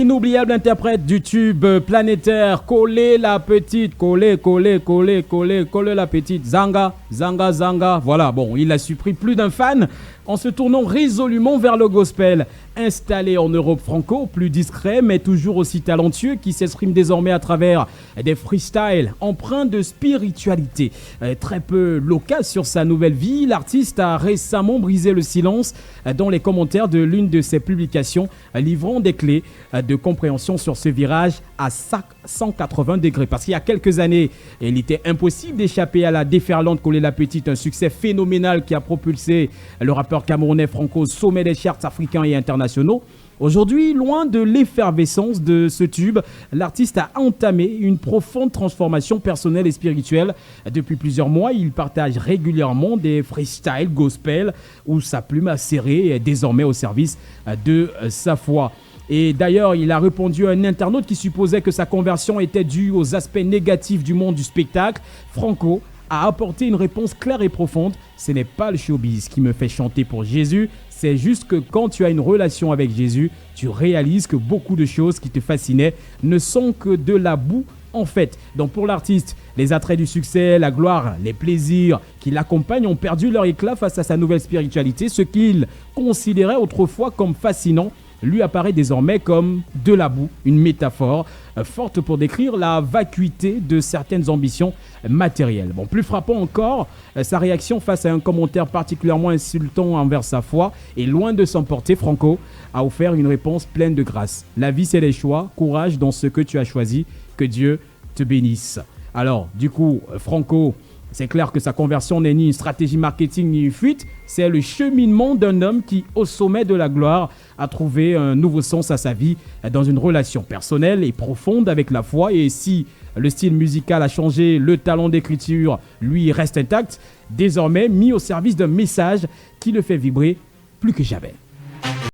Inoubliable interprète du tube planétaire, coller la petite, coller la petite, Zanga, Zanga, Zanga. Voilà, bon, il a surpris plus d'un fan en se tournant résolument vers le gospel. Installé en Europe franco, plus discret mais toujours aussi talentueux, qui s'exprime désormais à travers des freestyles empreints de spiritualité. Très peu loquace sur sa nouvelle vie, l'artiste a récemment brisé le silence dans les commentaires de l'une de ses publications, livrant des clés de compréhension sur ce virage à 180 degrés. Parce qu'il y a quelques années, il était impossible d'échapper à la déferlante Coller la petite, un succès phénoménal qui a propulsé le rappeur camerounais Franco au sommet des charts africains et internationaux. Aujourd'hui, loin de l'effervescence de ce tube, l'artiste a entamé une profonde transformation personnelle et spirituelle. Depuis plusieurs mois, il partage régulièrement des freestyles gospel où sa plume acérée est désormais au service de sa foi. Et d'ailleurs, il a répondu à un internaute qui supposait que sa conversion était due aux aspects négatifs du monde du spectacle. Franco a apporté une réponse claire et profonde. Ce n'est pas le showbiz qui me fait chanter pour Jésus. C'est juste que quand tu as une relation avec Jésus, tu réalises que beaucoup de choses qui te fascinaient ne sont que de la boue en fait. Donc pour l'artiste, les attraits du succès, la gloire, les plaisirs qui l'accompagnent ont perdu leur éclat face à sa nouvelle spiritualité. Ce qu'il considérait autrefois comme fascinant lui apparaît désormais comme de la boue, une métaphore forte pour décrire la vacuité de certaines ambitions matérielles. Bon, plus frappant encore, sa réaction face à un commentaire particulièrement insultant envers sa foi, et loin de s'emporter, Franco a offert une réponse pleine de grâce. La vie, c'est les choix, courage dans ce que tu as choisi, que Dieu te bénisse. Alors, du coup, Franco, c'est clair que sa conversion n'est ni une stratégie marketing ni une fuite, c'est le cheminement d'un homme qui, au sommet de la gloire, a trouvé un nouveau sens à sa vie dans une relation personnelle et profonde avec la foi. Et si le style musical a changé, le talent d'écriture, lui, reste intact, désormais mis au service d'un message qui le fait vibrer plus que jamais.